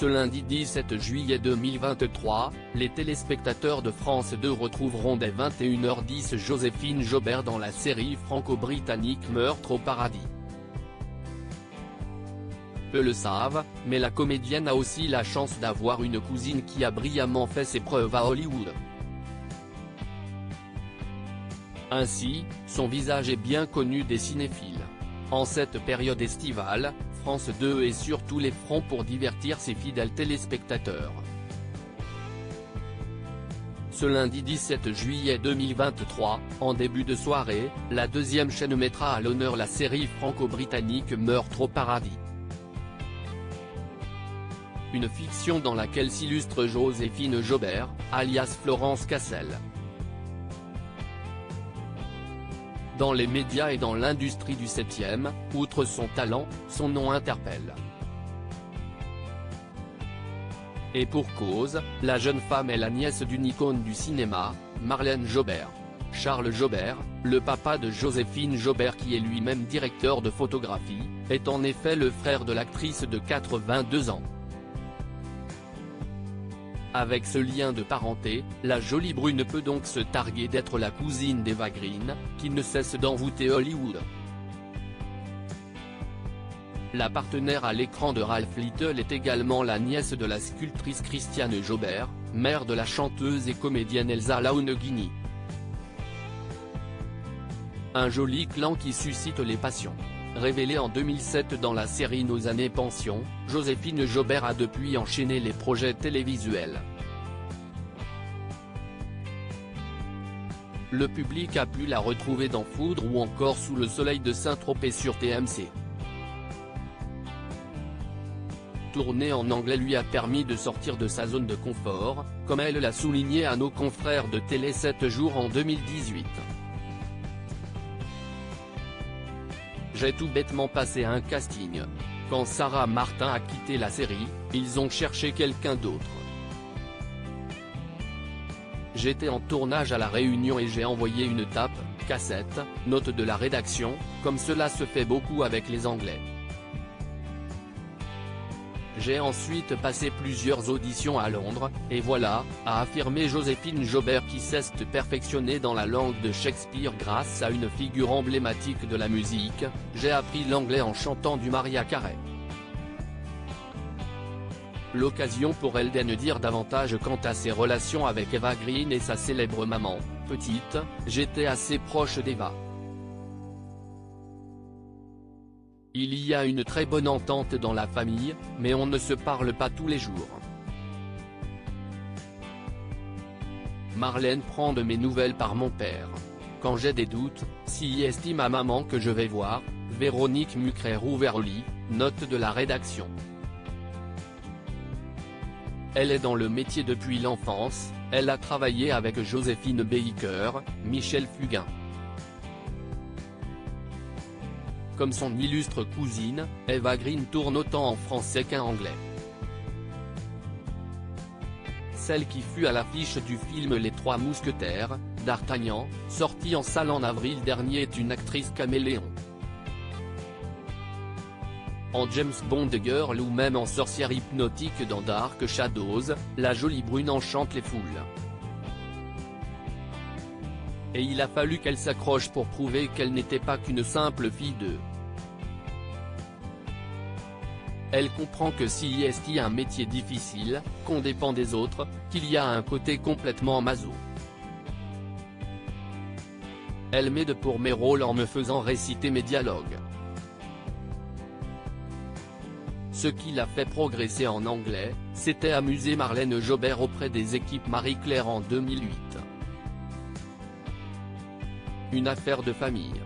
Ce lundi 17 juillet 2023, les téléspectateurs de France 2 retrouveront dès 21h10 Joséphine Jobert dans la série franco-britannique Meurtre au paradis. Peu le savent, mais la comédienne a aussi la chance d'avoir une cousine qui a brillamment fait ses preuves à Hollywood. Ainsi, son visage est bien connu des cinéphiles. En cette période estivale, France 2 est sur tous les fronts pour divertir ses fidèles téléspectateurs. Ce lundi 17 juillet 2023, en début de soirée, la deuxième chaîne mettra à l'honneur la série franco-britannique Meurtre au paradis. Une fiction dans laquelle s'illustre Joséphine Jobert, alias Florence Cassel. Dans les médias et dans l'industrie du 7e, outre son talent, son nom interpelle. Et pour cause, la jeune femme est la nièce d'une icône du cinéma, Marlène Jobert. Charles Jobert, le papa de Joséphine Jobert qui est lui-même directeur de photographie, est en effet le frère de l'actrice de 82 ans. Avec ce lien de parenté, la jolie brune peut donc se targuer d'être la cousine d'Eva Green, qui ne cesse d'envoûter Hollywood. La partenaire à l'écran de Ralph Little est également la nièce de la sculptrice Christiane Jobert, mère de la chanteuse et comédienne Elsa Launeghini. Un joli clan qui suscite les passions. Révélée en 2007 dans la série Nos années pension, Joséphine Jobert a depuis enchaîné les projets télévisuels. Le public a pu la retrouver dans Foudre ou encore Sous le soleil de Saint-Tropez sur TMC. Tourner en anglais lui a permis de sortir de sa zone de confort, comme elle l'a souligné à nos confrères de Télé 7 jours en 2018. J'ai tout bêtement passé un casting. Quand Sarah Martin a quitté la série, ils ont cherché quelqu'un d'autre. J'étais en tournage à La Réunion et j'ai envoyé une tape, cassette, note de la rédaction, comme cela se fait beaucoup avec les Anglais. J'ai ensuite passé plusieurs auditions à Londres, et voilà, a affirmé Joséphine Jobert qui s'est perfectionnée dans la langue de Shakespeare grâce à une figure emblématique de la musique. J'ai appris l'anglais en chantant du Mariah Carey. L'occasion pour elle d'en dire davantage quant à ses relations avec Eva Green et sa célèbre maman. Petite, j'étais assez proche d'Eva. Il y a une très bonne entente dans la famille, mais on ne se parle pas tous les jours. Marlène prend de mes nouvelles par mon père. Quand j'ai des doutes, si estime ma maman que je vais voir, Véronique Mucret-Rouverly, note de la rédaction. Elle est dans le métier depuis l'enfance, elle a travaillé avec Joséphine Baker, Michel Fugain. Comme son illustre cousine, Eva Green tourne autant en français qu'en anglais. Celle qui fut à l'affiche du film Les Trois Mousquetaires, d'Artagnan, sorti en salle en avril dernier est une actrice caméléon. En James Bond Girl ou même en sorcière hypnotique dans Dark Shadows, la jolie brune enchante les foules. Et il a fallu qu'elle s'accroche pour prouver qu'elle n'était pas qu'une simple fille de. Elle comprend que si est un métier difficile, qu'on dépend des autres, qu'il y a un côté complètement maso. Elle m'aide pour mes rôles en me faisant réciter mes dialogues. Ce qui l'a fait progresser en anglais, c'était amuser Marlène Jobert auprès des équipes Marie-Claire en 2008. Une affaire de famille.